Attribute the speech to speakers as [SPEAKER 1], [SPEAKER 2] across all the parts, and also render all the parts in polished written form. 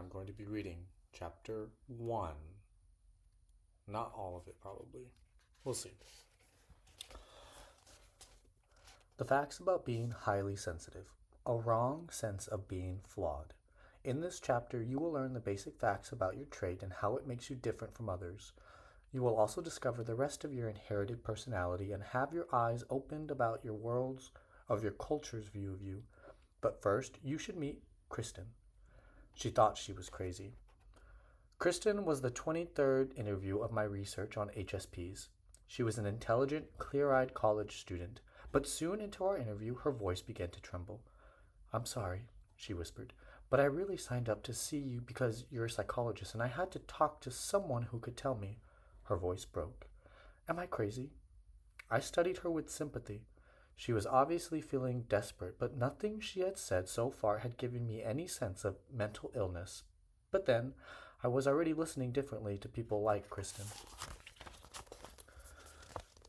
[SPEAKER 1] I'm going to be reading chapter 1. Not all of it, probably. We'll see. The facts about being highly sensitive. A wrong sense of being flawed. In this chapter, you will learn the basic facts about your trait and how it makes you different from others. You will also discover the rest of your inherited personality and have your eyes opened about your culture's view of you. But first, you should meet Kristen. She thought she was crazy. Kristen was the 23rd interview of my research on HSPs. She was an intelligent, clear-eyed college student, but soon into our interview, her voice began to tremble. "I'm sorry," she whispered, "but I really signed up to see you because you're a psychologist, and I had to talk to someone who could tell me." Her voice broke. "Am I crazy?" I studied her with sympathy. She was obviously feeling desperate, but nothing she had said so far had given me any sense of mental illness. But then, I was already listening differently to people like Kristen.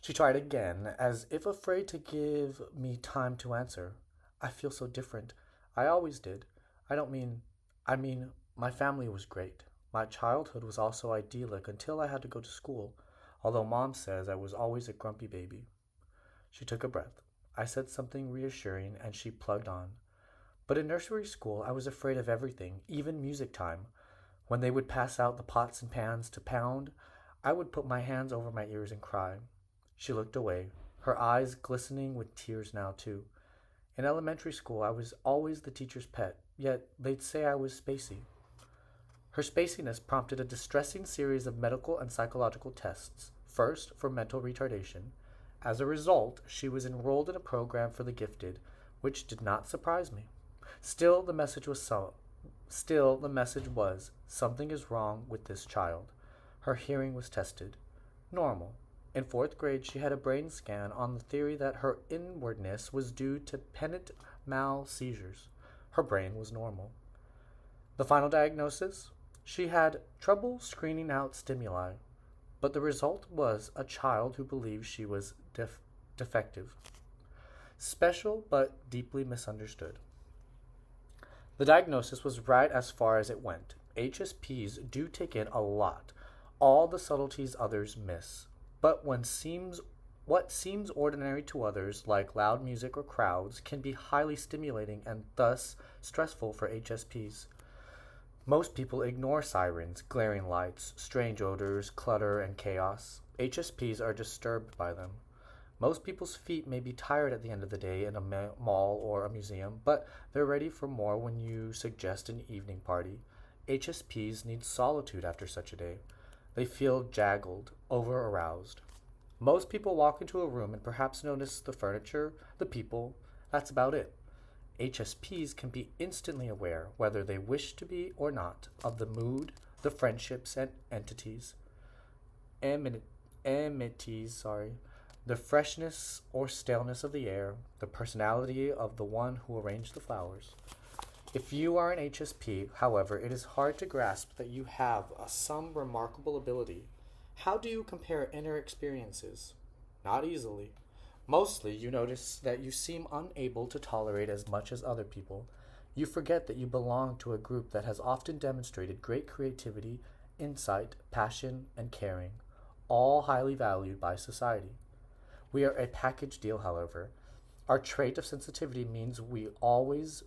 [SPEAKER 1] She tried again, as if afraid to give me time to answer. "I feel so different. I always did. I mean, my family was great. My childhood was also idyllic until I had to go to school, although Mom says I was always a grumpy baby." She took a breath. I said something reassuring, and she plugged on. "But in nursery school, I was afraid of everything, even music time. When they would pass out the pots and pans to pound, I would put my hands over my ears and cry." She looked away, her eyes glistening with tears now, too. "In elementary school, I was always the teacher's pet, yet they'd say I was spacey." Her spaciness prompted a distressing series of medical and psychological tests, first for mental retardation. As a result, she was enrolled in a program for the gifted, which did not surprise me. Still, the message was something is wrong with this child. Her hearing was tested. Normal. In 4th grade, she had a brain scan on the theory that her inwardness was due to penit mal seizures. Her brain was normal. The final diagnosis? She had trouble screening out stimuli, but the result was a child who believed she was defective. Special, but deeply misunderstood. The diagnosis was right as far as it went. HSPs do take in a lot, all the subtleties others miss. But what seems ordinary to others, like loud music or crowds, can be highly stimulating and thus stressful for HSPs. Most people ignore sirens, glaring lights, strange odors, clutter, and chaos. HSPs are disturbed by them. Most people's feet may be tired at the end of the day in a mall or a museum, but they're ready for more when you suggest an evening party. HSPs need solitude after such a day. They feel jaggled, over-aroused. Most people walk into a room and perhaps notice the furniture, the people. That's about it. HSPs can be instantly aware, whether they wish to be or not, of the mood, the friendships, and amenities, the freshness or staleness of the air, the personality of the one who arranged the flowers. If you are an HSP, however, it is hard to grasp that you have some remarkable ability. How do you compare inner experiences? Not easily. Mostly, you notice that you seem unable to tolerate as much as other people. You forget that you belong to a group that has often demonstrated great creativity, insight, passion, and caring, all highly valued by society. We are a package deal, however. Our trait of sensitivity means we will always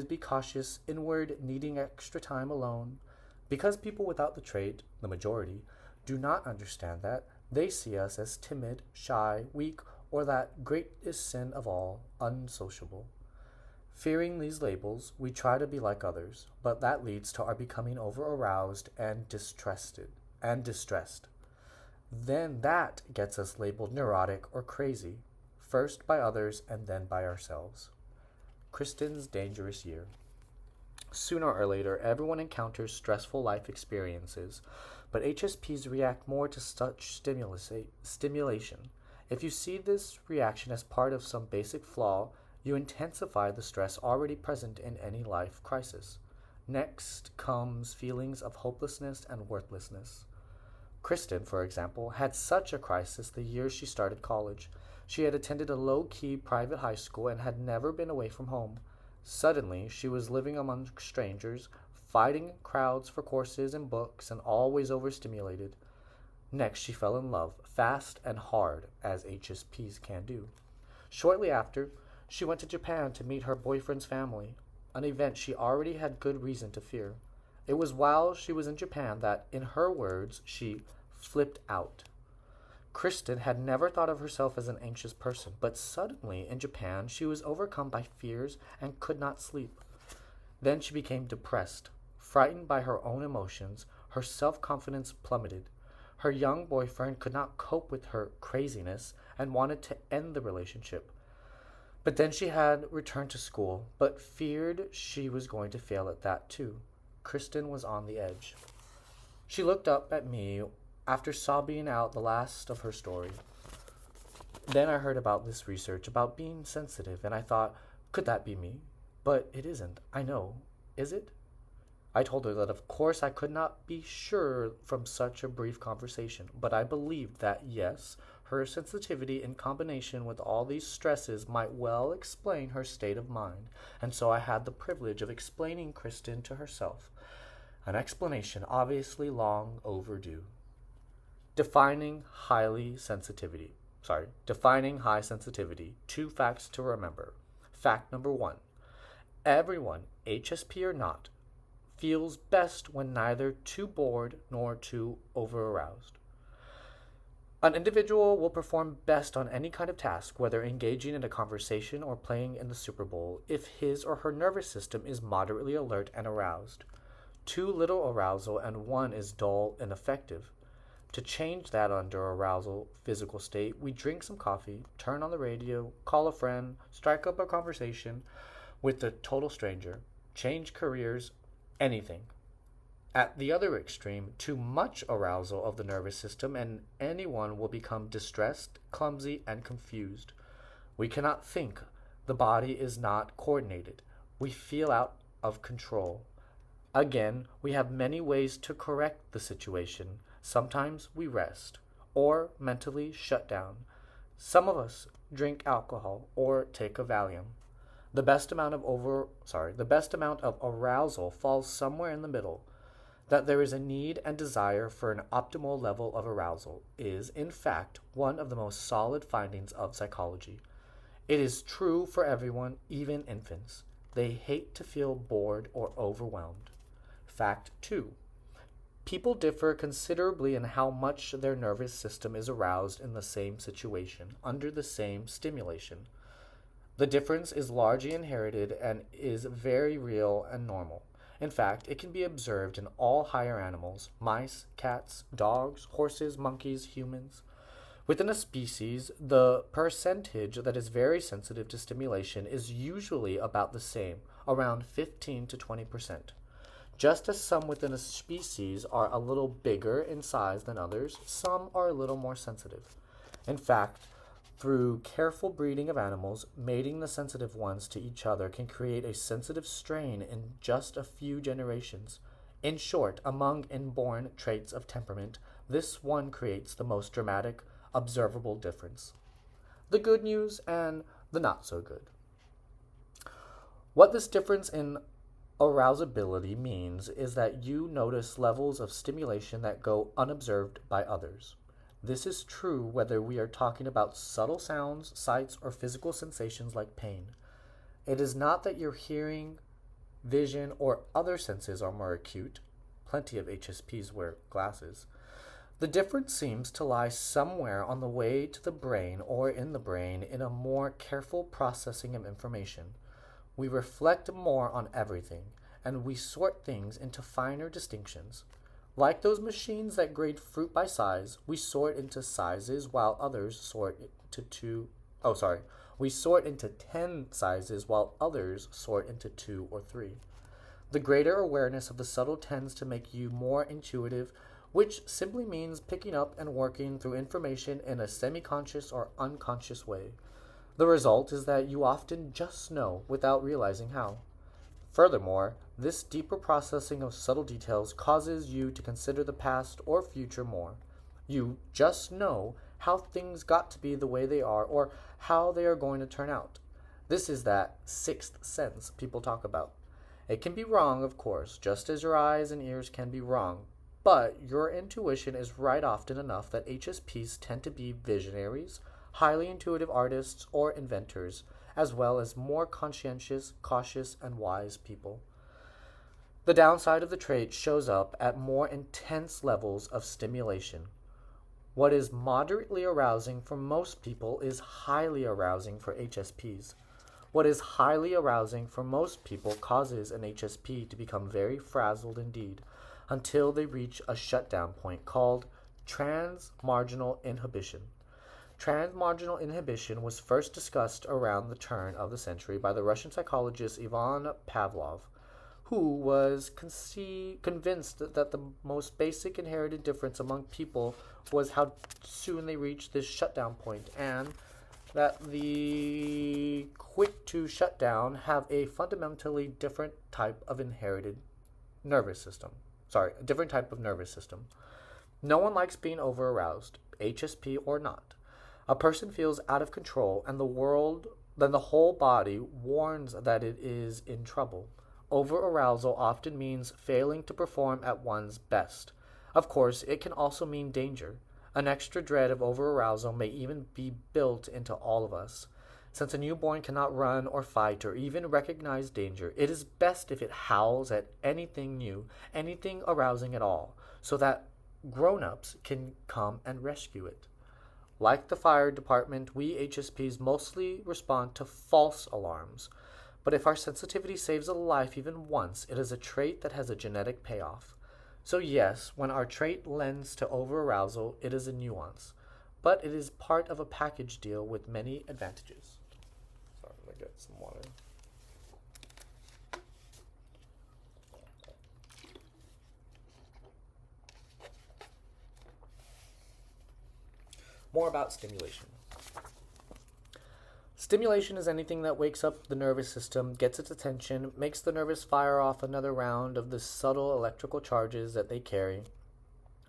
[SPEAKER 1] be cautious, inward, needing extra time alone. Because people without the trait, the majority, do not understand that, they see us as timid, shy, weak, or that greatest sin of all, unsociable. Fearing these labels, we try to be like others, but that leads to our becoming over-aroused and distressed. Then that gets us labeled neurotic or crazy, first by others and then by ourselves. Kristen's dangerous year. Sooner or later, everyone encounters stressful life experiences, but HSPs react more to such stimulation. If you see this reaction as part of some basic flaw, you intensify the stress already present in any life crisis. Next comes feelings of hopelessness and worthlessness. Kristen, for example, had such a crisis the year she started college. She had attended a low-key private high school and had never been away from home. Suddenly, she was living among strangers, fighting crowds for courses and books, and always overstimulated. Next, she fell in love, fast and hard, as HSPs can do. Shortly after, she went to Japan to meet her boyfriend's family, an event she already had good reason to fear. It was while she was in Japan that, in her words, she flipped out. Kristen had never thought of herself as an anxious person, but suddenly in Japan she was overcome by fears and could not sleep. Then she became depressed. Frightened by her own emotions, her self-confidence plummeted. Her young boyfriend could not cope with her craziness and wanted to end the relationship. But then she had returned to school, but feared she was going to fail at that too. Kristen was on the edge. She looked up at me after sobbing out the last of her story. Then I heard about this research about being sensitive, and I thought, could that be me? But it isn't, I know. Is it? I told her that of course I could not be sure from such a brief conversation, but I believed that yes, her sensitivity in combination with all these stresses might well explain her state of mind, and so I had the privilege of explaining Kristen to herself, an explanation obviously long overdue. Defining high sensitivity. 2 facts to remember. Fact number 1. Everyone, HSP or not, feels best when neither too bored nor too over-aroused. An individual will perform best on any kind of task, whether engaging in a conversation or playing in the Super Bowl, if his or her nervous system is moderately alert and aroused. Too little arousal and one is dull and ineffective. To change that under arousal physical state, we drink some coffee, turn on the radio, call a friend, strike up a conversation with a total stranger, change careers, anything. At the other extreme, too much arousal of the nervous system and anyone will become distressed, clumsy, and confused. We cannot think. The body is not coordinated. We feel out of control. Again, we have many ways to correct the situation. Sometimes we rest or mentally shut down. Some of us drink alcohol or take a Valium. The best amount of arousal falls somewhere in the middle. That there is a need and desire for an optimal level of arousal is, in fact, one of the most solid findings of psychology. It is true for everyone, even infants. They hate to feel bored or overwhelmed. Fact 2. People differ considerably in how much their nervous system is aroused in the same situation, under the same stimulation. The difference is largely inherited and is very real and normal. In fact, it can be observed in all higher animals, mice, cats, dogs, horses, monkeys, humans. Within a species, the percentage that is very sensitive to stimulation is usually about the same, around 15 to 20%. Just as some within a species are a little bigger in size than others, some are a little more sensitive. In fact, through careful breeding of animals, mating the sensitive ones to each other can create a sensitive strain in just a few generations. In short, among inborn traits of temperament, this one creates the most dramatic, observable difference. The good news and the not so good. What this difference in arousability means is that you notice levels of stimulation that go unobserved by others. This is true whether we are talking about subtle sounds, sights, or physical sensations like pain. It is not that your hearing, vision, or other senses are more acute. Plenty of HSPs wear glasses. The difference seems to lie somewhere on the way to the brain or in the brain in a more careful processing of information. We reflect more on everything, and we sort things into finer distinctions. Like those machines that grade fruit by size, we sort into sizes while others sort into 10 sizes while others sort into 2 or 3. The greater awareness of the subtle tends to make you more intuitive, which simply means picking up and working through information in a semi-conscious or unconscious way. The result is that you often just know without realizing how. Furthermore, this deeper processing of subtle details causes you to consider the past or future more. You just know how things got to be the way they are or how they are going to turn out. This is that sixth sense people talk about. It can be wrong, of course, just as your eyes and ears can be wrong, but your intuition is right often enough that HSPs tend to be visionaries, highly intuitive artists, or inventors, as well as more conscientious, cautious, and wise people. The downside of the trait shows up at more intense levels of stimulation. What is moderately arousing for most people is highly arousing for HSPs. What is highly arousing for most people causes an HSP to become very frazzled indeed until they reach a shutdown point called transmarginal inhibition. Transmarginal inhibition was first discussed around the turn of the century by the Russian psychologist Ivan Pavlov, who was convinced that the most basic inherited difference among people was how soon they reached this shutdown point, and that the quick to shut down have a fundamentally different type of inherited nervous system. A different type of nervous system. No one likes being over-aroused, HSP or not. A person feels out of control, and then the whole body warns that it is in trouble. Over-arousal often means failing to perform at one's best. Of course, it can also mean danger. An extra dread of over-arousal may even be built into all of us. Since a newborn cannot run or fight or even recognize danger, it is best if it howls at anything new, anything arousing at all, so that grown-ups can come and rescue it. Like the fire department, we HSPs mostly respond to false alarms. But if our sensitivity saves a life even once, it is a trait that has a genetic payoff. So yes, when our trait lends to over-arousal, it is a nuance. But it is part of a package deal with many advantages. Sorry, I'm going to get some water. More about stimulation. Stimulation is anything that wakes up the nervous system, gets its attention, makes the nerves fire off another round of the subtle electrical charges that they carry.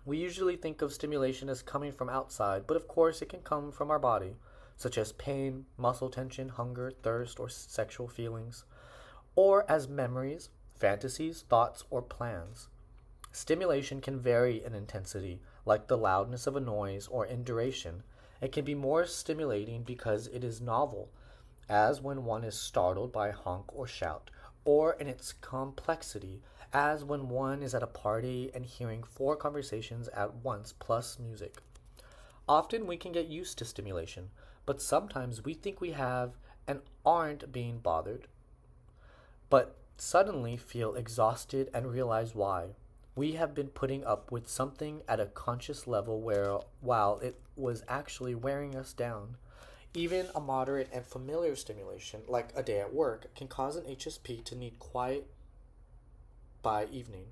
[SPEAKER 1] We usually think of stimulation as coming from outside, but of course it can come from our body, such as pain, muscle tension, hunger, thirst, or sexual feelings, or as memories, fantasies, thoughts, or plans. Stimulation can vary in intensity, like the loudness of a noise, or in duration. It can be more stimulating because it is novel, as when one is startled by a honk or shout, or in its complexity, as when one is at a party and hearing 4 conversations at once plus music. Often we can get used to stimulation, but sometimes we think we have and aren't being bothered, but suddenly feel exhausted and realize why. We have been putting up with something at a conscious level while it was actually wearing us down. Even a moderate and familiar stimulation, like a day at work, can cause an HSP to need quiet by evening.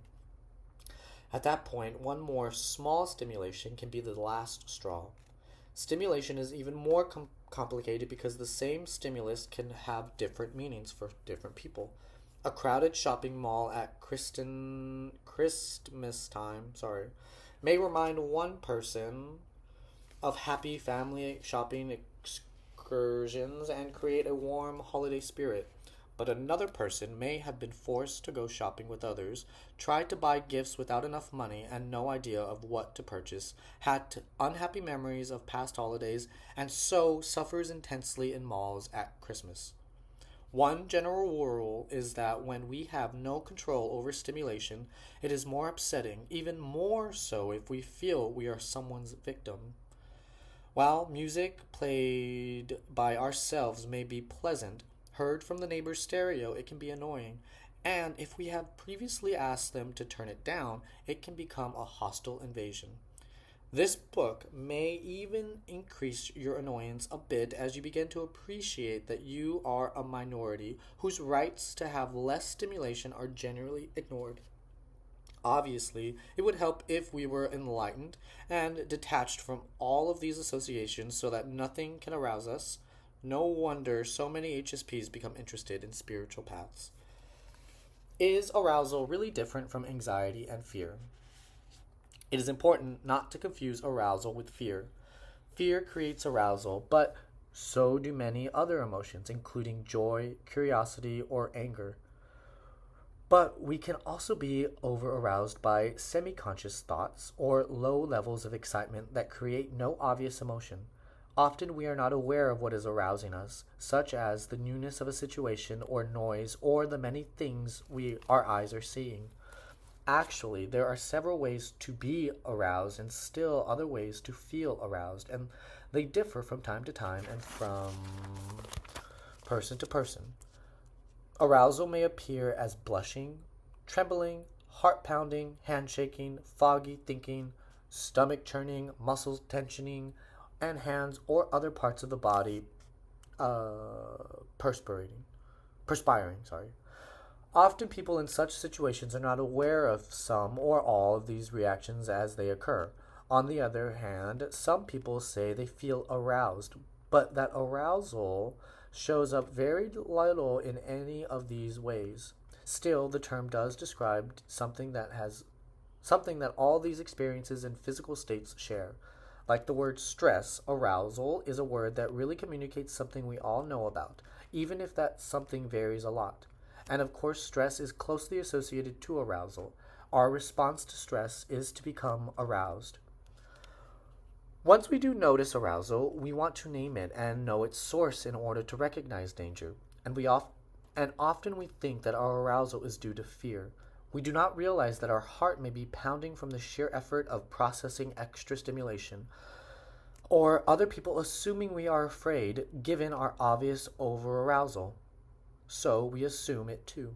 [SPEAKER 1] At that point, one more small stimulation can be the last straw. Stimulation is even more complicated because the same stimulus can have different meanings for different people. A crowded shopping mall at Christmas time, may remind one person of happy family shopping excursions and create a warm holiday spirit. But another person may have been forced to go shopping with others, tried to buy gifts without enough money and no idea of what to purchase, had unhappy memories of past holidays, and so suffers intensely in malls at Christmas. One general rule is that when we have no control over stimulation, it is more upsetting, even more so if we feel we are someone's victim. While music played by ourselves may be pleasant, heard from the neighbor's stereo, it can be annoying. And if we have previously asked them to turn it down, it can become a hostile invasion. This book may even increase your annoyance a bit as you begin to appreciate that you are a minority whose rights to have less stimulation are generally ignored. Obviously, it would help if we were enlightened and detached from all of these associations so that nothing can arouse us. No wonder so many HSPs become interested in spiritual paths. Is arousal really different from anxiety and fear? It is important not to confuse arousal with fear. Fear creates arousal, but So do many other emotions, including joy, curiosity, or anger. But we can also be over aroused by semi conscious thoughts or low levels of excitement that create no obvious emotion. Often we are not aware of what is arousing us, such as the newness of a situation or noise or the many things our eyes are seeing. Actually, there are several ways to be aroused and still other ways to feel aroused, and they differ from time to time and from person to person. Arousal may appear as blushing, trembling, heart pounding, hand shaking, foggy thinking, stomach churning, muscles tensioning, and hands or other parts of the body perspiring. Perspiring, sorry. Often people in such situations are not aware of some or all of these reactions as they occur. On the other hand, some people say they feel aroused, but that arousal shows up very little in any of these ways. Still, the term does describe something that all these experiences and physical states share. Like the word stress, arousal is a word that really communicates something we all know about, even if that something varies a lot. And of course, stress is closely associated to arousal. Our response to stress is to become aroused. Once we do notice arousal, we want to name it and know its source in order to recognize danger. And often we think that our arousal is due to fear. We do not realize that our heart may be pounding from the sheer effort of processing extra stimulation, or other people assuming we are afraid given our obvious over-arousal. So we assume it too.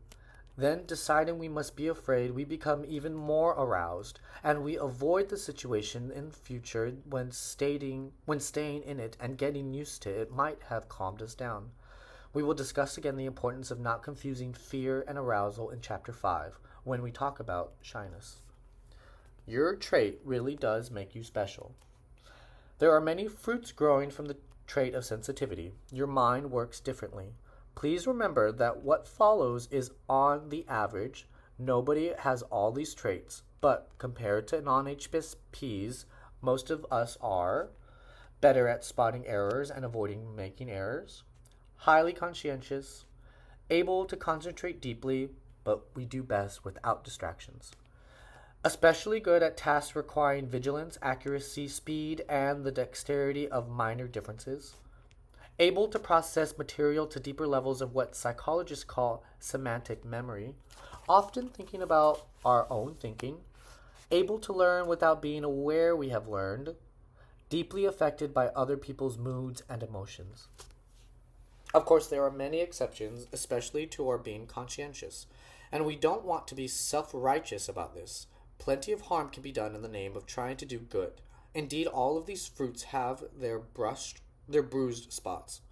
[SPEAKER 1] Then, deciding we must be afraid, we become even more aroused, and we avoid the situation in future when staying in it and getting used to it might have calmed us down. We will discuss again the importance of not confusing fear and arousal in Chapter 5 when we talk about shyness. Your trait really does make you special. There are many fruits growing from the trait of sensitivity. Your mind works differently. Please remember that what follows is on the average. Nobody has all these traits, but compared to non-HSPs, most of us are better at spotting errors and avoiding making errors, highly conscientious, able to concentrate deeply, but we do best without distractions. Especially good at tasks requiring vigilance, accuracy, speed, and the dexterity of minor differences. Able to process material to deeper levels of what psychologists call semantic memory, often thinking about our own thinking, able to learn without being aware we have learned, deeply affected by other people's moods and emotions. Of course, there are many exceptions, especially to our being conscientious, and we don't want to be self-righteous about this. Plenty of harm can be done in the name of trying to do good. Indeed, all of these fruits have their bruised spots.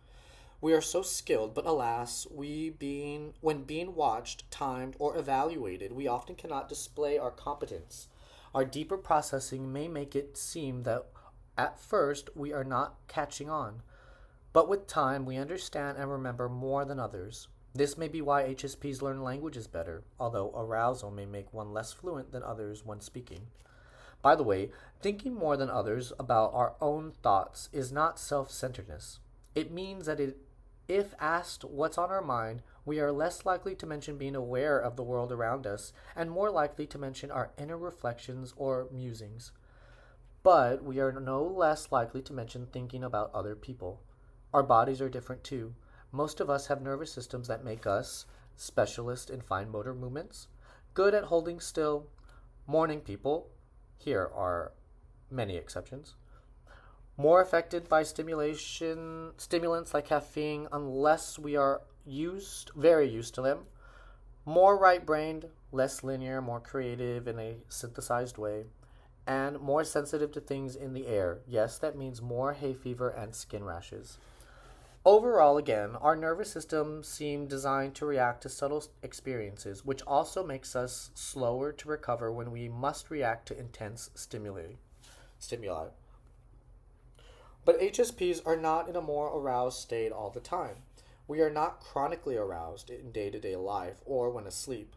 [SPEAKER 1] We are so skilled, but alas, when being watched, timed, or evaluated, we often cannot display our competence. Our deeper processing may make it seem that at first we are not catching on, but with time we understand and remember more than others. This may be why HSPs learn languages better, although arousal may make one less fluent than others when speaking. By the way, thinking more than others about our own thoughts is not self-centeredness. It means that if asked what's on our mind, we are less likely to mention being aware of the world around us and more likely to mention our inner reflections or musings. But we are no less likely to mention thinking about other people. Our bodies are different too. Most of us have nervous systems that make us specialists in fine motor movements, good at holding still, morning people, here are many exceptions, more affected by stimulants like caffeine unless we are very used to them, more right-brained, less linear, more creative in a synthesized way, and more sensitive to things in the air. Yes, that means more hay fever and skin rashes. Overall, again, our nervous system seems designed to react to subtle experiences, which also makes us slower to recover when we must react to intense stimuli. But HSPs are not in a more aroused state all the time. We are not chronically aroused in day-to-day life or when asleep.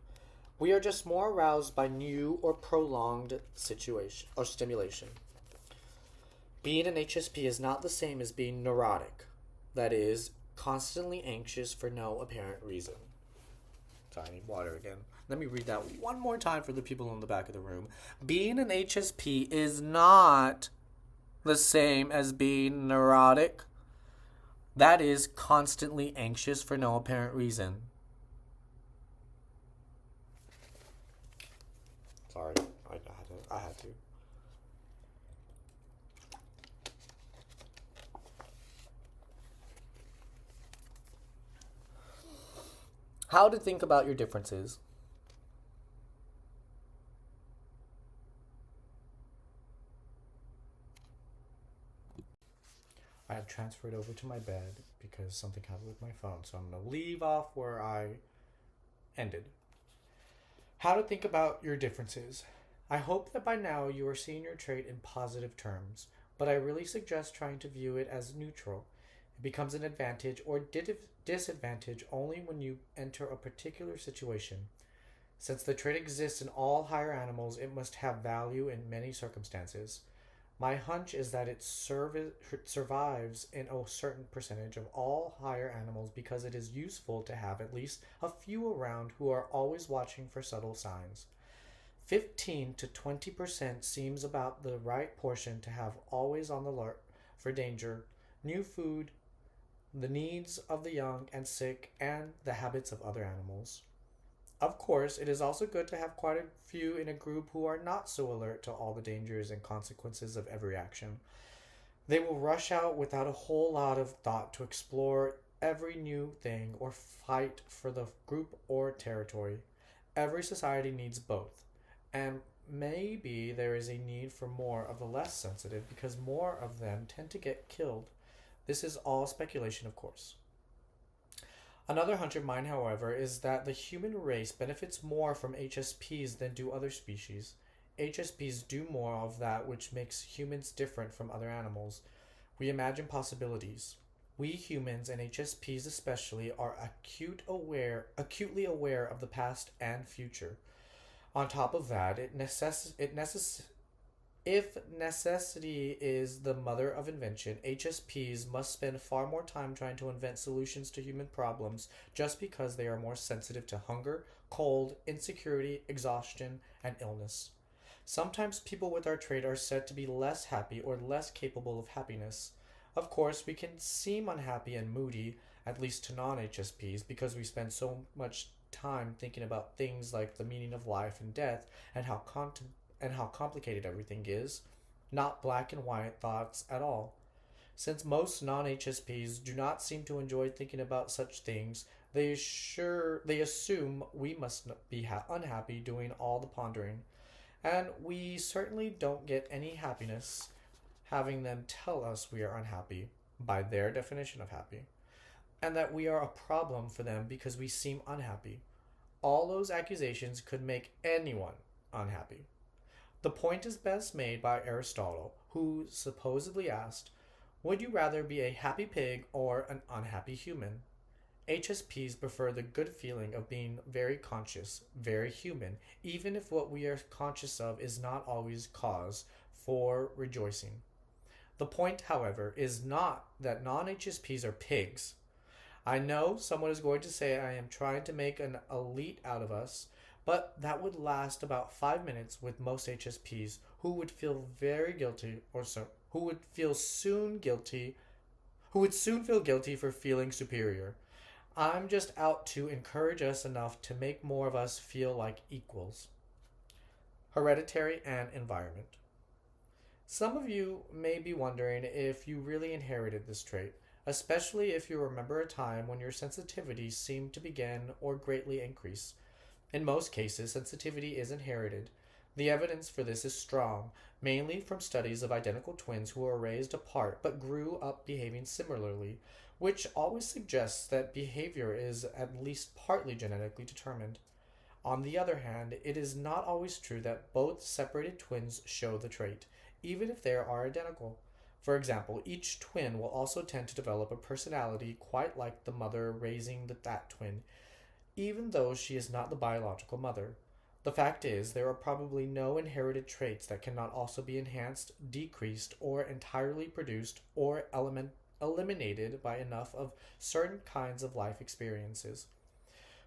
[SPEAKER 1] We are just more aroused by new or prolonged situation or stimulation. Being an HSP is not the same as being neurotic. that is constantly anxious for no apparent reason. Sorry, I need water again. Let me read that one more time for the people in the back of the room. Being an HSP is not the same as being neurotic. That is constantly anxious for no apparent reason. Sorry, I had to. How to think about your differences. I have transferred over to my bed because something happened with my phone, so I'm going to leave off where I ended. How to think about your differences. I hope that by now you are seeing your trait in positive terms, but I really suggest trying to view it as neutral. It becomes an advantage or disadvantage only when you enter a particular situation. Since the trait exists in all higher animals, it must have value in many circumstances. My hunch is that it survives in a certain percentage of all higher animals because it is useful to have at least a few around who are always watching for subtle signs. 15 to 20% seems about the right portion to have always on the alert for danger, new food, the needs of the young and sick, and the habits of other animals. Of course, it is also good to have quite a few in a group who are not so alert to all the dangers and consequences of every action. They will rush out without a whole lot of thought to explore every new thing or fight for the group or territory. Every society needs both, and maybe there is a need for more of the less sensitive because more of them tend to get killed. This is all speculation, of course. Another hunch of mine, however, is that the human race benefits more from HSPs than do other species. HSPs do more of that which makes humans different from other animals. We imagine possibilities. We humans, and HSPs especially, are acutely aware of the past and future. On top of that, if necessity is the mother of invention, HSPs must spend far more time trying to invent solutions to human problems just because they are more sensitive to hunger, cold, insecurity, exhaustion, and illness. Sometimes people with our trait are said to be less happy or less capable of happiness. Of course, we can seem unhappy and moody, at least to non HSPs, because we spend so much time thinking about things like the meaning of life and death and how complicated everything is, not black and white thoughts at all. Since most non-HSPs do not seem to enjoy thinking about such things, they assume we must be unhappy doing all the pondering, and we certainly don't get any happiness having them tell us we are unhappy by their definition of happy, and that we are a problem for them because we seem unhappy. All those accusations could make anyone unhappy. The point is best made by Aristotle, who supposedly asked, would you rather be a happy pig or an unhappy human? HSPs prefer the good feeling of being very conscious, very human, even if what we are conscious of is not always cause for rejoicing. The point, however, is not that non HSPs are pigs. I know someone is going to say I am trying to make an elite out of us, but that would last about 5 minutes with most HSPs who would feel very guilty who would soon feel guilty for feeling superior. I'm just out to encourage us enough to make more of us feel like equals. Hereditary and environment. Some of you may be wondering if you really inherited this trait, especially if you remember a time when your sensitivity seemed to begin or greatly increase. In most cases, sensitivity is inherited. The evidence for this is strong, mainly from studies of identical twins who were raised apart but grew up behaving similarly, which always suggests that behavior is at least partly genetically determined. On the other hand, it is not always true that both separated twins show the trait, even if they are identical. For example, each twin will also tend to develop a personality quite like the mother raising that twin, even though she is not the biological mother. The fact is, there are probably no inherited traits that cannot also be enhanced, decreased, or entirely produced or eliminated by enough of certain kinds of life experiences.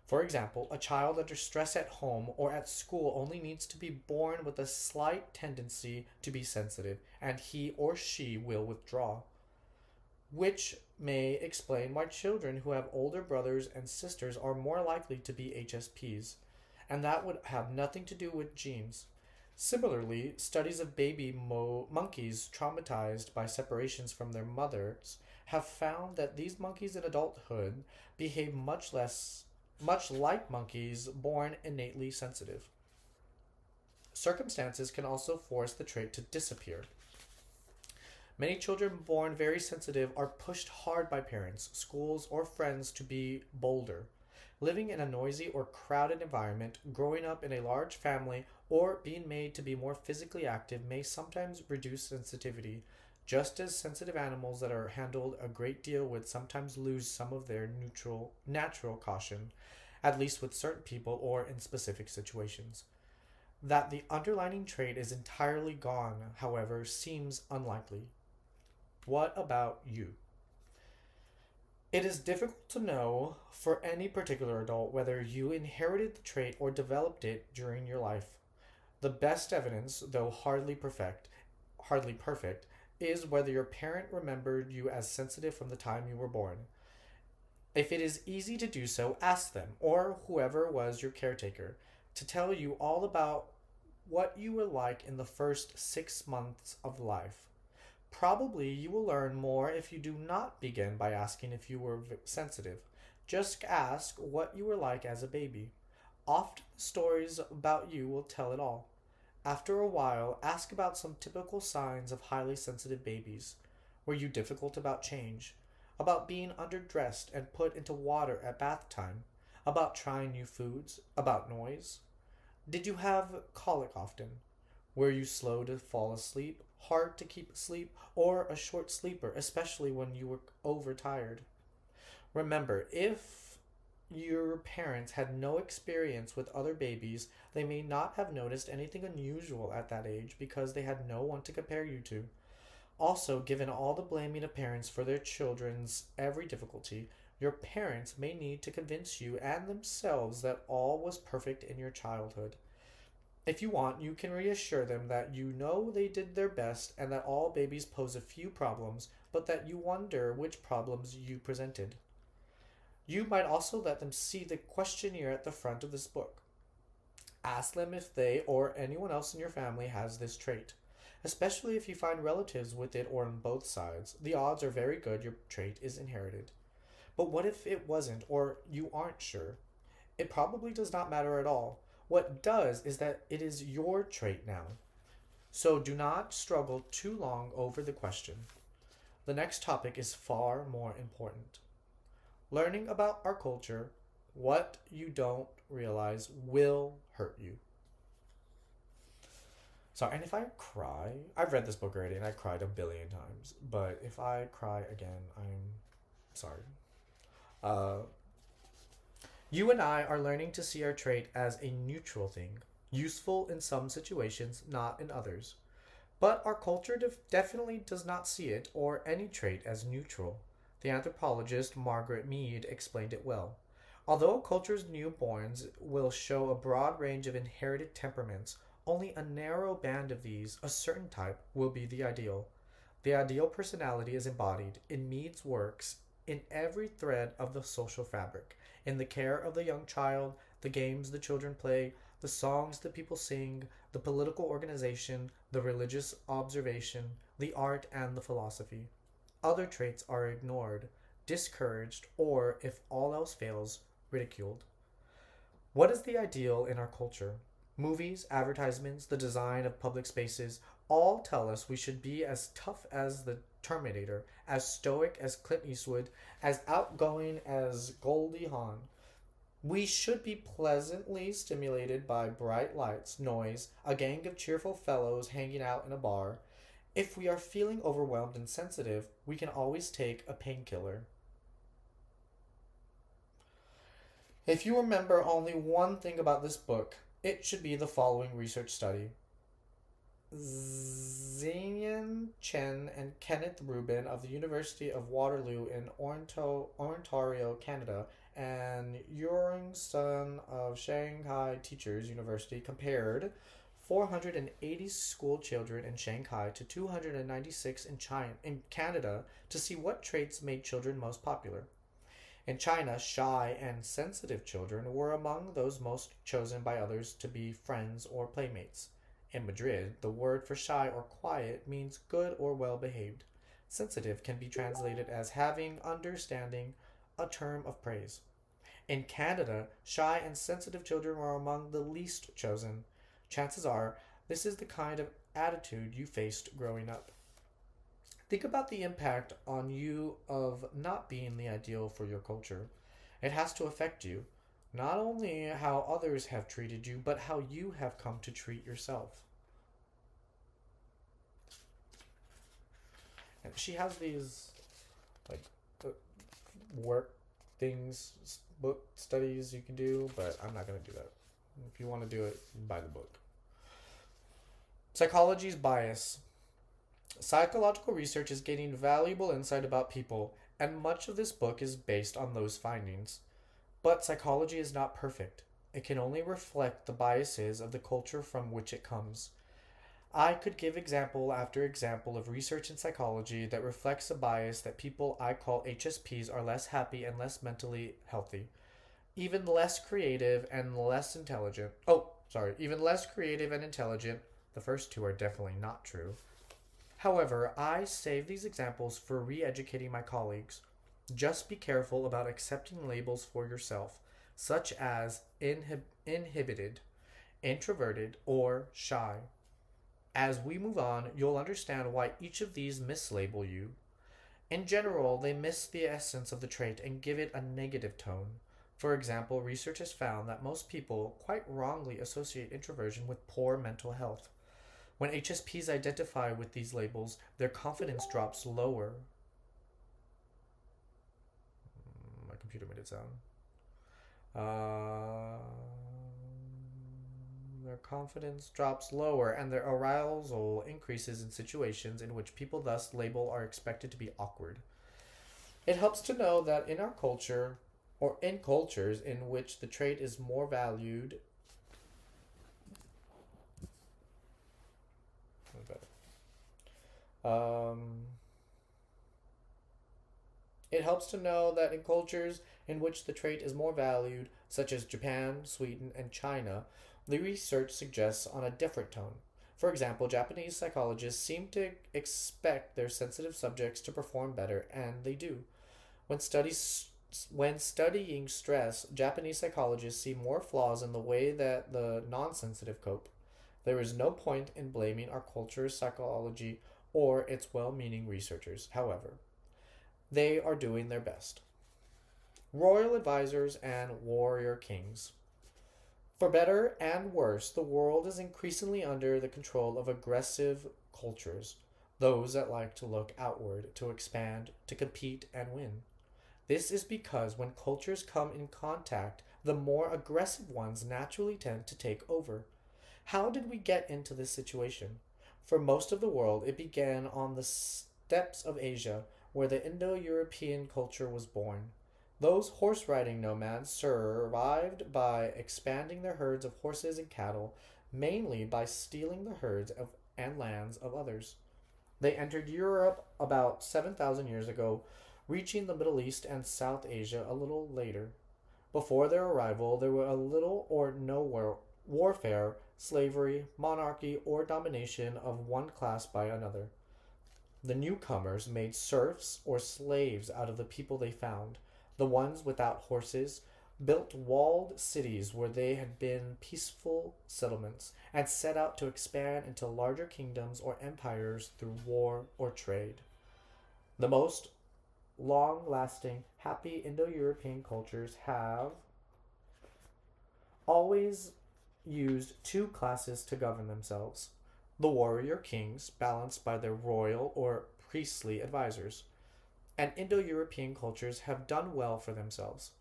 [SPEAKER 1] For example, a child under stress at home or at school only needs to be born with a slight tendency to be sensitive, and he or she will withdraw, which may explain why children who have older brothers and sisters are more likely to be HSPs, and that would have nothing to do with genes. Similarly, studies of monkeys traumatized by separations from their mothers have found that these monkeys in adulthood behave much like monkeys born innately sensitive. Circumstances can also force the trait to disappear. Many children born very sensitive are pushed hard by parents, schools, or friends to be bolder. Living in a noisy or crowded environment, growing up in a large family, or being made to be more physically active may sometimes reduce sensitivity, just as sensitive animals that are handled a great deal would sometimes lose some of their natural caution, at least with certain people or in specific situations. That the underlying trait is entirely gone, however, seems unlikely. What about you? It is difficult to know for any particular adult whether you inherited the trait or developed it during your life. The best evidence, though hardly perfect, is whether your parent remembered you as sensitive from the time you were born. If it is easy to do so, ask them, or whoever was your caretaker, to tell you all about what you were like in the first 6 months of life. Probably you will learn more if you do not begin by asking if you were sensitive. Just ask what you were like as a baby. Often stories about you will tell it all. After a while, ask about some typical signs of highly sensitive babies. Were you difficult about change? About being underdressed and put into water at bath time? About trying new foods? About noise? Did you have colic often? Were you slow to fall asleep, hard to keep asleep, or a short sleeper, especially when you were overtired? Remember, if your parents had no experience with other babies, they may not have noticed anything unusual at that age because they had no one to compare you to. Also, given all the blaming of parents for their children's every difficulty, your parents may need to convince you and themselves that all was perfect in your childhood. If you want, you can reassure them that you know they did their best and that all babies pose a few problems, but that you wonder which problems you presented. You might also let them see the questionnaire at the front of this book. Ask them if they or anyone else in your family has this trait. Especially if you find relatives with it or on both sides, the odds are very good your trait is inherited. But what if it wasn't, or you aren't sure? It probably does not matter at all. What does is that it is your trait now. So do not struggle too long over the question. The next topic is far more important. Learning about our culture, what you don't realize will hurt you. Sorry, and if I cry, I've read this book already and I cried a billion times, but if I cry again, I'm sorry. Uh, you and I are learning to see our trait as a neutral thing, useful in some situations, not in others. But our culture definitely does not see it or any trait as neutral. The anthropologist Margaret Mead explained it well. Although culture's newborns will show a broad range of inherited temperaments, only a narrow band of these, a certain type, will be the ideal. The ideal personality is embodied in Mead's works in every thread of the social fabric, in the care of the young child, the games the children play, the songs the people sing, the political organization, the religious observation, the art, and the philosophy. Other traits are ignored, discouraged, or, if all else fails, ridiculed. What is the ideal in our culture? Movies, advertisements, the design of public spaces all tell us we should be as tough as the Terminator, as stoic as Clint Eastwood, as outgoing as Goldie Hawn. We should be pleasantly stimulated by bright lights, noise, a gang of cheerful fellows hanging out in a bar. If we are feeling overwhelmed and sensitive, we can always take a painkiller. If you remember only one thing about this book, it should be the following research study. Xian Chen and Kenneth Rubin of the University of Waterloo in Ontario, Canada, and Yuring Sun of Shanghai Teachers University compared 480 school children in Shanghai to 296 in Canada to see what traits made children most popular. In China, shy and sensitive children were among those most chosen by others to be friends or playmates. In Madrid, the word for shy or quiet means good or well behaved. Sensitive can be translated as having understanding, a term of praise. In Canada, shy and sensitive children are among the least chosen. Chances are this is the kind of attitude you faced growing up. Think about the impact on you of not being the ideal for your culture. It has to affect you, not only how others have treated you, but how you have come to treat yourself. And she has these like uh, work things, book studies you can do, but I'm not going to do that. If you want to do it, buy the book. Psychology's bias. Psychological research is gaining valuable insight about people, and much of this book is based on those findings. But psychology is not perfect. It can only reflect the biases of the culture from which it comes. I could give example after example of research in psychology that reflects a bias that people I call HSPs are less happy and less mentally healthy, even less creative and less intelligent. Even less creative and intelligent. The first two are definitely not true. However, I save these examples for re educating my colleagues. Just be careful about accepting labels for yourself, such as inhibited, introverted, or shy. As we move on, you'll understand why each of these mislabel you. In general, they miss the essence of the trait and give it a negative tone. For example, research has found that most people quite wrongly associate introversion with poor mental health. When HSPs identify with these labels, their confidence drops lower. My computer made it sound. Uh, their confidence drops lower, and their arousal increases in situations in which people thus label are expected to be awkward. It helps to know that in our culture, or in cultures in which the trait is more valued, um, it helps to know that in cultures in which the trait is more valued, such as Japan, Sweden, and China, the research suggests on a different tone. For example, Japanese psychologists seem to expect their sensitive subjects to perform better, and they do. When studies when studying stress, Japanese psychologists see more flaws in the way that the non-sensitive cope. There is no point in blaming our culture's psychology or its well-meaning researchers. However, they are doing their best. Royal advisors and warrior kings. For better and worse, the world is increasingly under the control of aggressive cultures, those that like to look outward, to expand, to compete and win. This is because when cultures come in contact, the more aggressive ones naturally tend to take over. How did we get into this situation? For most of the world, it began on the steppes of Asia, where the Indo European culture was born. Those horse riding nomads survived by expanding their herds of horses and cattle, mainly by stealing the herds and lands of others. They entered Europe about 7,000 years ago, reaching the Middle East and South Asia a little later. Before their arrival, there were a little or no warfare, slavery, monarchy, or domination of one class by another. The newcomers made serfs or slaves out of the people they found. The ones without horses built walled cities where they had been peaceful settlements and set out to expand into larger kingdoms or empires through war or trade. The most long lasting, happy Indo European cultures have always used two classes to govern themselves: the warrior kings, balanced by their royal or priestly advisors, and Indo European cultures have done well for themselves.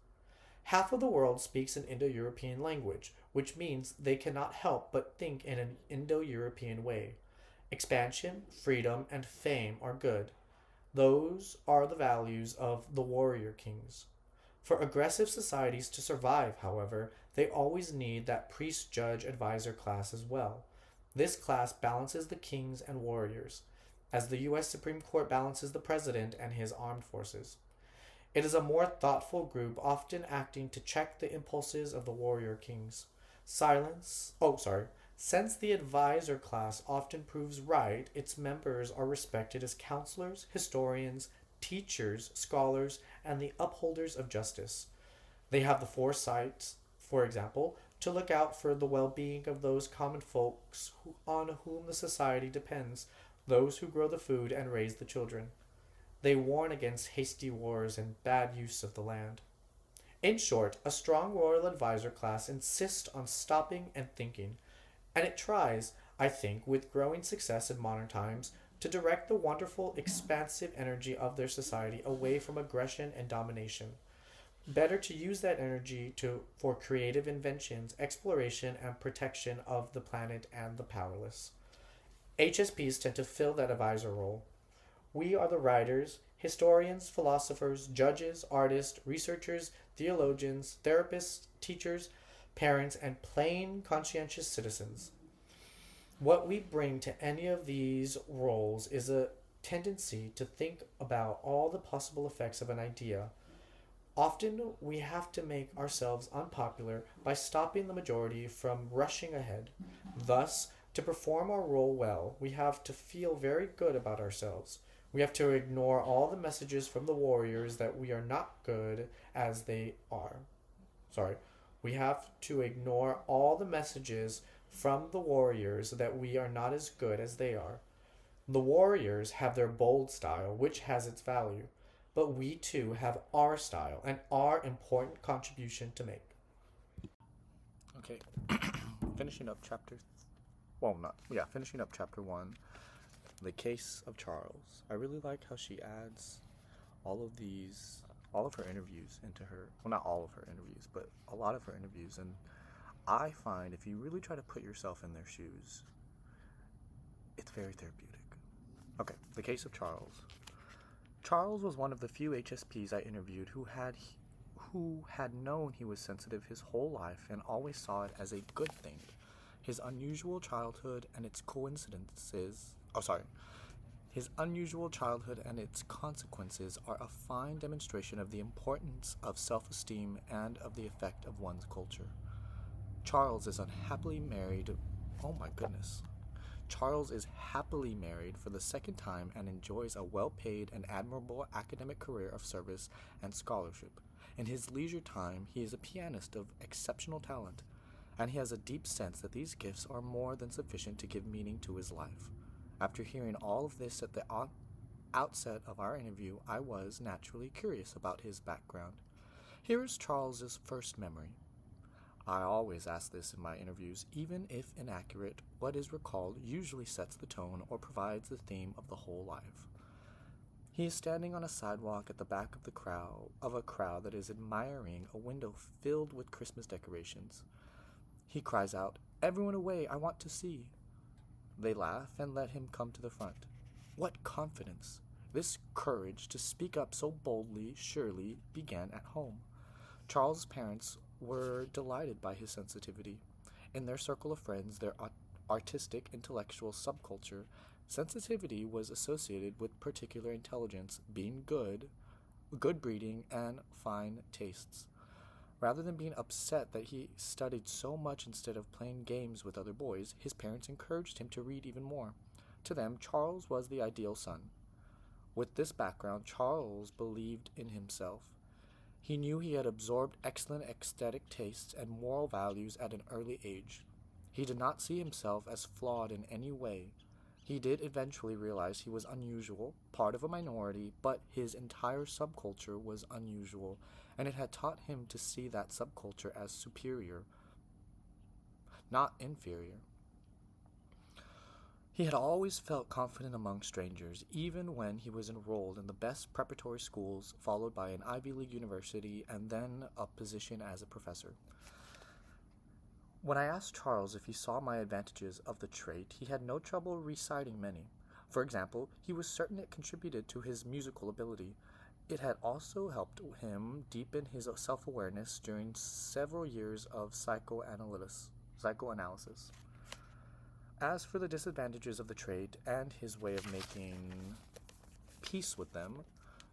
[SPEAKER 1] Half of the world speaks an Indo European language, which means they cannot help but think in an Indo European way. Expansion, freedom, and fame are good. Those are the values of the warrior kings. For aggressive societies to survive, however, they always need that priest, judge, advisor class as well. This class balances the kings and warriors, as the U.S. Supreme Court balances the president and his armed forces. It is a more thoughtful group, often acting to check the impulses of the warrior kings. Since the advisor class often proves right, its members are respected as counselors, historians, teachers, scholars, and the upholders of justice. They have the foresight, for example, to look out for the well being of those common folks on whom the society depends, those who grow the food and raise the children. They warn against hasty wars and bad use of the land. In short, a strong royal advisor class insists on stopping and thinking, and it tries, I think, with growing success in modern times, to direct the wonderful, expansive energy of their society away from aggression and domination. Better to use that energy for creative inventions, exploration, and protection of the planet and the powerless. HSPs tend to fill that advisor role. We are the writers, historians, philosophers, judges, artists, researchers, theologians, therapists, teachers, parents, and plain conscientious citizens. What we bring to any of these roles is a tendency to think about all the possible effects of an idea. Often we have to make ourselves unpopular by stopping the majority from rushing ahead. Thus, to perform our role well, we have to feel very good about ourselves. We have to ignore all the messages from the warriors that we are not good as they are. Sorry. We have to ignore all the messages from the warriors that we are not as good as they are. The warriors have their bold style, which has its value, but we too have our style and our important contribution to make. Okay, finishing up finishing up chapter 1, The Case of Charles. I really like how she adds all of her interviews into her, well, not all of her interviews, but a lot of her interviews. And I find if you really try to put yourself in their shoes, it's very therapeutic. Okay, The Case of Charles. Charles was one of the few HSPs I interviewed who had known he was sensitive his whole life and always saw it as a good thing. His unusual childhood and its consequences are a fine demonstration of the importance of self-esteem and of the effect of one's culture. Charles is happily married for the second time and enjoys a well-paid and admirable academic career of service and scholarship. In his leisure time, he is a pianist of exceptional talent, and he has a deep sense that these gifts are more than sufficient to give meaning to his life. After hearing all of this at the outset of our interview, I was naturally curious about his background. Here is Charles's first memory. I always ask this in my interviews. Even if inaccurate, what is recalled usually sets the tone or provides the theme of the whole life. He is standing on a sidewalk at the back of a crowd that is admiring a window filled with Christmas decorations. He cries out, "Everyone away, I want to see." They laugh and let him come to the front. What confidence! This courage to speak up so boldly surely began at home. Charles's parents were delighted by his sensitivity. In their circle of friends, their artistic, intellectual subculture, sensitivity was associated with particular intelligence, being good breeding, and fine tastes. Rather than being upset that he studied so much instead of playing games with other boys, his parents encouraged him to read even more. To them, Charles was the ideal son. With this background, Charles believed in himself. He knew he had absorbed excellent aesthetic tastes and moral values at an early age. He did not see himself as flawed in any way. He did eventually realize he was unusual, part of a minority, but his entire subculture was unusual, and it had taught him to see that subculture as superior, not inferior. He had always felt confident among strangers, even when he was enrolled in the best preparatory schools, followed by an Ivy League university, and then a position as a professor. When I asked Charles if he saw my advantages of the trait, he had no trouble reciting many. For example, he was certain it contributed to his musical ability. It had also helped him deepen his self-awareness during several years of psychoanalysis. As for the disadvantages of the trait and his way of making peace with them,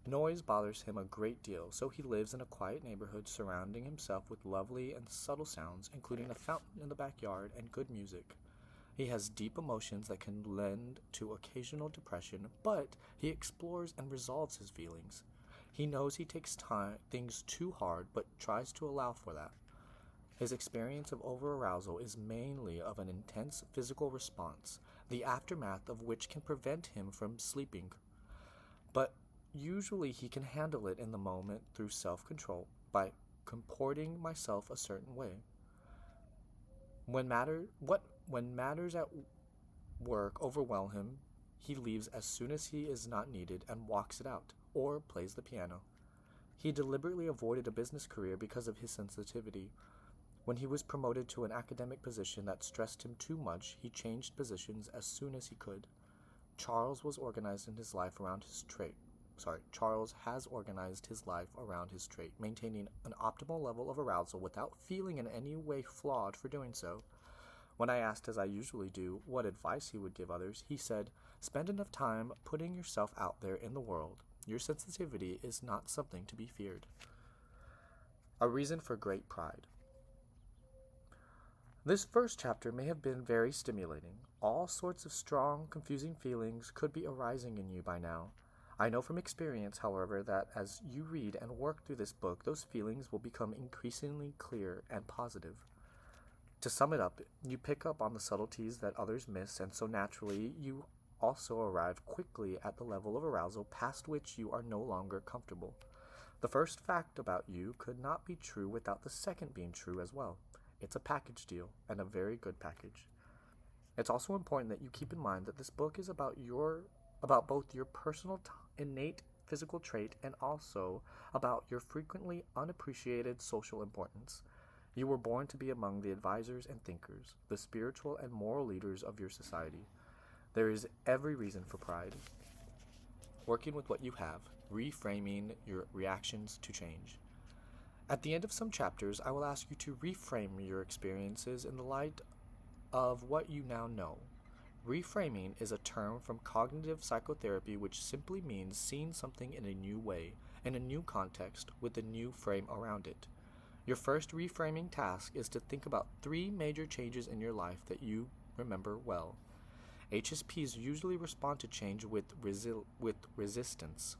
[SPEAKER 1] noise bothers him a great deal, so he lives in a quiet neighborhood surrounding himself with lovely and subtle sounds, including a fountain in the backyard and good music. He has deep emotions that can lend to occasional depression, but he explores and resolves his feelings. He knows he takes things too hard, but tries to allow for that. His experience of overarousal is mainly of an intense physical response, the aftermath of which can prevent him from sleeping. But usually he can handle it in the moment through self-control by comporting myself a certain way. When matters at work overwhelm him, he leaves as soon as he is not needed and walks it out, or plays the piano. He deliberately avoided a business career because of his sensitivity. When he was promoted to an academic position that stressed him too much, he changed positions as soon as he could. Charles has organized his life around his trait, maintaining an optimal level of arousal without feeling in any way flawed for doing so. When I asked, as I usually do, what advice he would give others, he said, "Spend enough time putting yourself out there in the world. Your sensitivity is not something to be feared." A reason for great pride. This first chapter may have been very stimulating. All sorts of strong, confusing feelings could be arising in you by now. I know from experience, however, that as you read and work through this book, those feelings will become increasingly clear and positive. To sum it up, you pick up on the subtleties that others miss, and so naturally you also arrive quickly at the level of arousal past which you are no longer comfortable. The first fact about you could not be true without the second being true as well. It's a package deal, and a very good package. It's also important that you keep in mind that this book is about both your personal innate physical trait and also about your frequently unappreciated social importance. You were born to be among the advisors and thinkers, the spiritual and moral leaders of your society. There is every reason for pride. Working with what you have, reframing your reactions to change. At the end of some chapters, I will ask you to reframe your experiences in the light of what you now know. Reframing is a term from cognitive psychotherapy which simply means seeing something in a new way, in a new context, with a new frame around it. Your first reframing task is to think about 3 major changes in your life that you remember well. HSPs usually respond to change with resistance.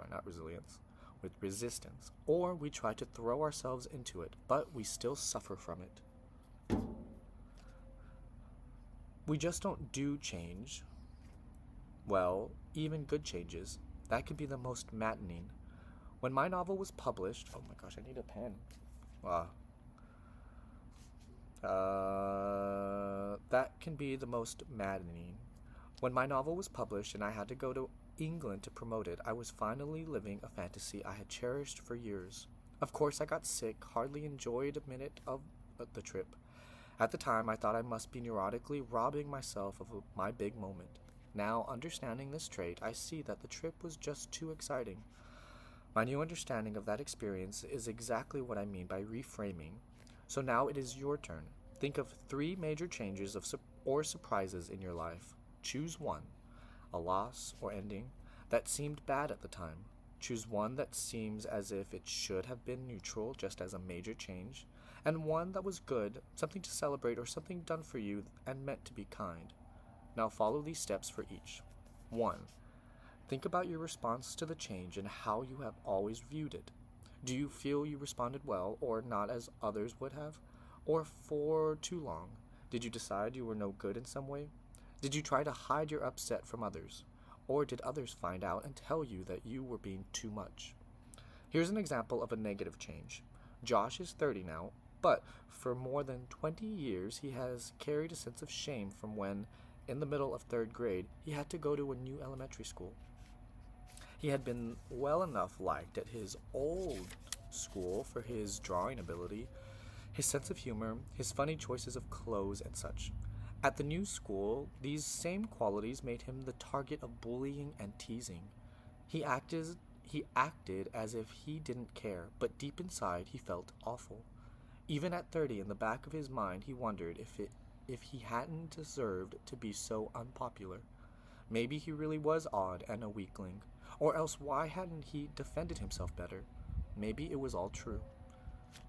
[SPEAKER 1] Not resilience. With resistance. Or we try to throw ourselves into it, but we still suffer from it. We just don't do change. Well, even good changes. That can be the most maddening. When my novel was published, oh my gosh, I need a pen. That can be the most maddening. When my novel was published and I had to go to England to promote it, I was finally living a fantasy I had cherished for years. Of course, I got sick, hardly enjoyed a minute of the trip. At the time, I thought I must be neurotically robbing myself of my big moment. Now, understanding this trait, I see that the trip was just too exciting. My new understanding of that experience is exactly what I mean by reframing. So now it is your turn. Think of 3 major changes or surprises in your life. Choose one, a loss or ending, that seemed bad at the time. Choose one that seems as if it should have been neutral, just as a major change, and one that was good, something to celebrate or something done for you and meant to be kind. Now follow these steps for each. 1. Think about your response to the change and how you have always viewed it. Do you feel you responded well or not as others would have? Or for too long? Did you decide you were no good in some way? Did you try to hide your upset from others? Or did others find out and tell you that you were being too much? Here's an example of a negative change. Josh is 30 now, but for more than 20 years he has carried a sense of shame from when, in the middle of 3rd grade, he had to go to a new elementary school. He had been well enough liked at his old school for his drawing ability, his sense of humor, his funny choices of clothes and such. At the new school, these same qualities made him the target of bullying and teasing. He acted he acted as if he didn't care, but deep inside he felt awful. Even at 30, in the back of his mind, he wondered if he hadn't deserved to be so unpopular. Maybe he really was odd and a weakling, or else why hadn't he defended himself better? Maybe it was all true.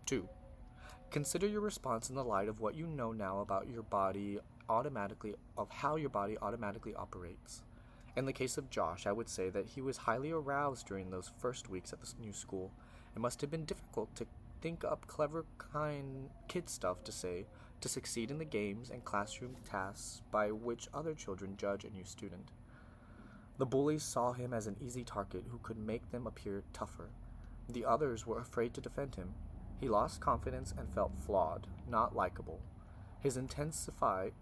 [SPEAKER 1] 2. Consider your response in the light of what you know now about your body automatically of how your body automatically operates. In the case of Josh, I would say that he was highly aroused during those first weeks at the new school. It must have been difficult to think up clever kind kid stuff to say to succeed in the games and classroom tasks by which other children judge a new student. The bullies saw him as an easy target who could make them appear tougher. The others were afraid to defend him. He lost confidence and felt flawed, not likable. This intensified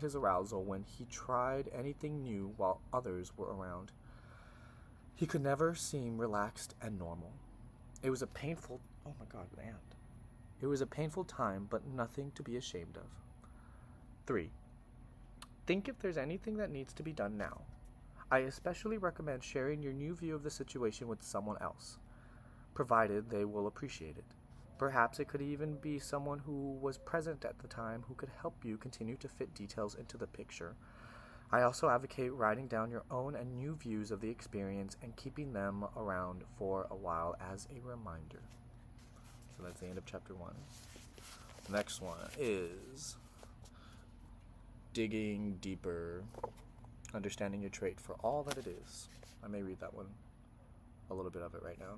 [SPEAKER 1] his arousal when he tried anything new while others were around. He could never seem relaxed and normal. It was a painful It was a painful time, but nothing to be ashamed of. 3. Think if there's anything that needs to be done now. I especially recommend sharing your new view of the situation with someone else, provided they will appreciate it. Perhaps it could even be someone who was present at the time who could help you continue to fit details into the picture. I also advocate writing down your own and new views of the experience and keeping them around for a while as a reminder. So that's the end of chapter 1. The next one is digging deeper, understanding your trait for all that it is. I may read that one, a little bit of it right now.